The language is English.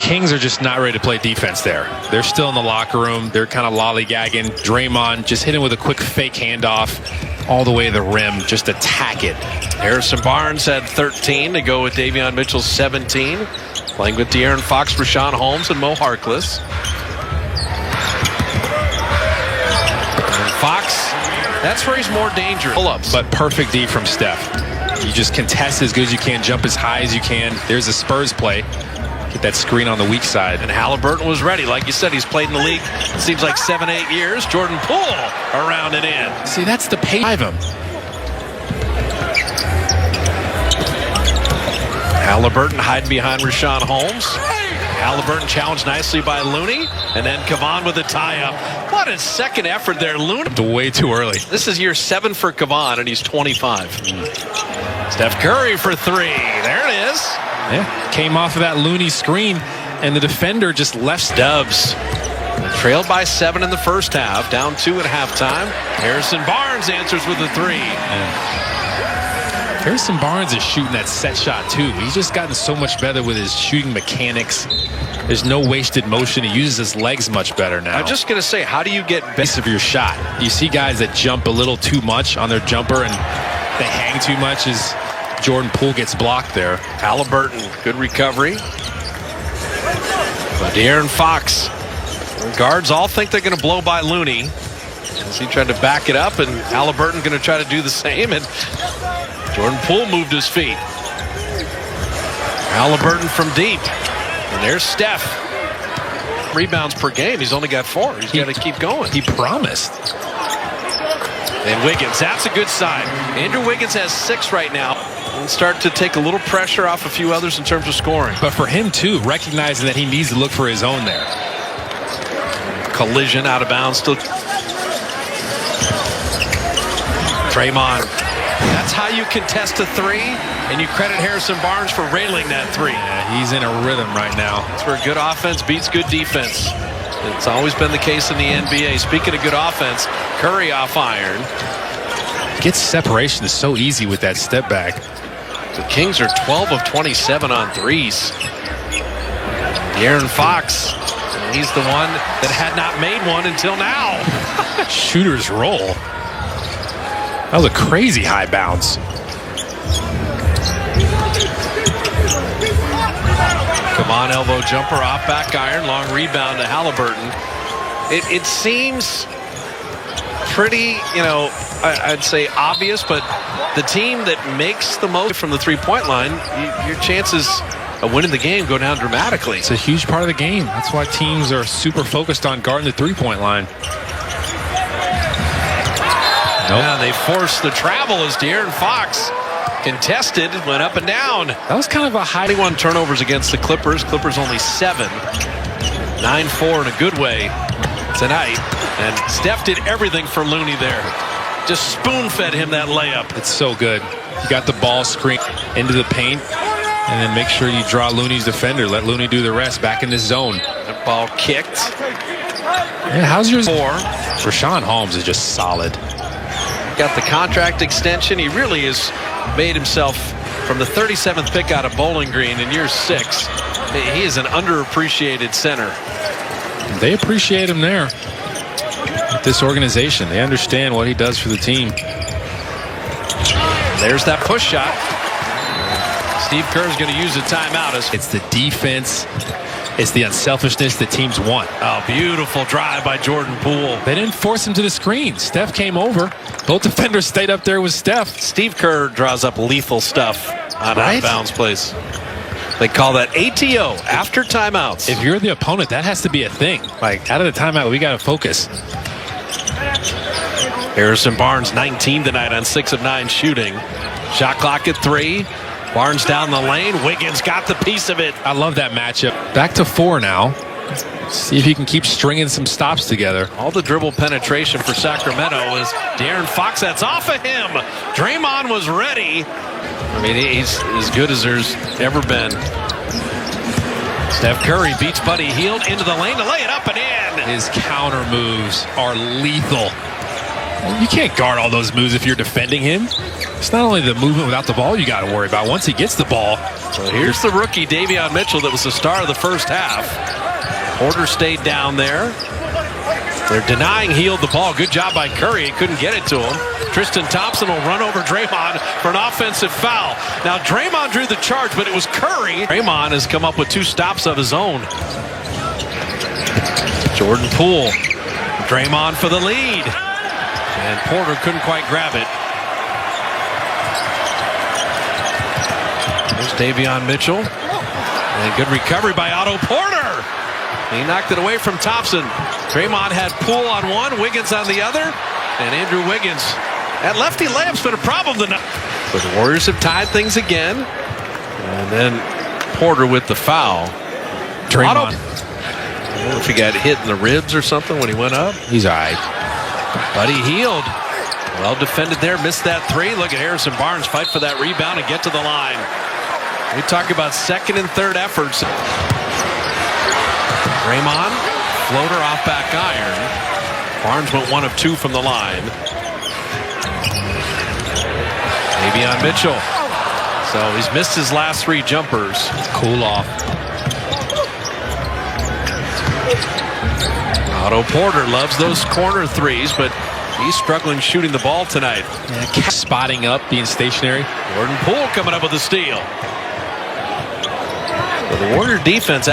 Kings are just not ready to play defense there. They're still in the locker room. They're kind of lollygagging. Draymond just hit him with a quick fake handoff all the way to the rim. Just attack it. Harrison Barnes had 13 to go with Davion Mitchell's 17. Playing with De'Aaron Fox, Rashawn Holmes, and Mo Harkless. And Fox, that's where he's more dangerous. Pull-ups. But perfect D from Steph. You just contest as good as you can, jump as high as you can. There's a Spurs play. Get that screen on the weak side. And Halliburton was ready. Like you said, he's played in the league, it seems like 7-8 years. Jordan Poole around and in. See, that's the pace of him. Halliburton hiding behind Rashawn Holmes. Halliburton challenged nicely by Looney. And then Kevon with a tie-up. What a second effort there, Looney. Way too early. This is year 7 for Kevon, and he's 25. Steph Curry for 3. There it is. Yeah, came off of that Looney screen, and the defender just left. Dubs trailed by 7 in the first half, down 2 at halftime. Harrison Barnes answers with a 3. Harrison Barnes is shooting that set shot too. He's just gotten so much better with his shooting mechanics. There's no wasted motion. He uses his legs much better now. I'm just going to say, how do you get base of your shot? You see guys that jump a little too much on their jumper and they hang too much as Jordan Poole gets blocked there. Halliburton, good recovery. But De'Aaron Fox. Guards all think they're going to blow by Looney. As he tried to back it up, and Halliburton going to try to do the same. And Jordan Poole moved his feet. Halliburton from deep. And there's Steph. Rebounds per game. He's only got 4. He's got to keep going. He promised. And Wiggins, that's a good sign. Andrew Wiggins has 6 right now. And start to take a little pressure off a few others in terms of scoring. But for him too, recognizing that he needs to look for his own there. Collision out of bounds. Still. Draymond. That's how you contest a 3, and you credit Harrison Barnes for railing that 3. Yeah, he's in a rhythm right now. That's where good offense beats good defense. It's always been the case in the NBA. Speaking of good offense, Curry off iron. Gets separation is so easy with that step back. The Kings are 12 of 27 on threes. De'Aaron Fox, he's the one that had not made one until now. Shooter's roll. That was a crazy high bounce. Come on, elbow jumper off back iron, long rebound to Halliburton. It seems pretty, I'd say obvious, but the team that makes the most from the three-point line, your chances of winning the game go down dramatically. It's a huge part of the game. That's why teams are super focused on guarding the three-point line. Nope. Yeah, they forced the travel as De'Aaron Fox contested, went up and down. That was kind of a high. 21 turnovers against the Clippers. Clippers only 7. 9-4 in a good way tonight. And Steph did everything for Looney there. Just spoon-fed him that layup. It's so good. You got the ball screen into the paint, and then make sure you draw Looney's defender. Let Looney do the rest back in this zone. The ball kicked. Yeah, how's yours? 4. Rashawn Holmes is just solid. Got the contract extension. He really has made himself from the 37th pick out of Bowling Green in year 6. He is an underappreciated center. They appreciate him there. With this organization, they understand what he does for the team. There's that push shot. Steve Kerr's going to use a timeout. It's the defense. It's the unselfishness that teams want. Oh, beautiful drive by Jordan Poole. They didn't force him to the screen. Steph came over. Both defenders stayed up there with Steph. Steve Kerr draws up lethal stuff on out-of-bounds plays. They call that ATO, after timeouts. If you're the opponent, that has to be a thing. Like, out of the timeout, we got to focus. Harrison Barnes, 19 tonight on 6 of 9 shooting. Shot clock at 3. Barnes down the lane. Wiggins got the piece of it. I love that matchup. Back to 4 now. See if he can keep stringing some stops together. All the dribble penetration for Sacramento is De'Aaron Fox. That's off of him. Draymond was ready. I mean, he's as good as there's ever been. Steph Curry beats Buddy Hield into the lane to lay it up and in. His counter moves are lethal. You can't guard all those moves if you're defending him. It's not only the movement without the ball you got to worry about. Once he gets the ball, So here's the rookie, Davion Mitchell, that was the star of the first half. Porter stayed down there. They're denying Hield the ball. Good job by Curry. He couldn't get it to him. Tristan Thompson will run over Draymond for an offensive foul. Now, Draymond drew the charge, but it was Curry. Draymond has come up with 2 stops of his own. Jordan Poole. Draymond for the lead. And Porter couldn't quite grab it. There's Davion Mitchell. And good recovery by Otto Porter. He knocked it away from Thompson. Draymond had Poole on one, Wiggins on the other. And Andrew Wiggins. That lefty layup's been a problem tonight. But the Warriors have tied things again. And then Porter with the foul. Draymond. I don't know if he got hit in the ribs or something when he went up. He's all right. Buddy Hield. Well defended there. Missed that 3. Look at Harrison Barnes fight for that rebound and get to the line. We talk about second and third efforts. Draymond. Floater off back iron. Barnes went 1 of 2 from the line. Davion Mitchell. So he's missed his last 3 jumpers. Cool off. Otto Porter loves those corner threes, but he's struggling shooting the ball tonight. Yeah, spotting up, being stationary. Jordan Poole coming up with a steal. So the Warrior defense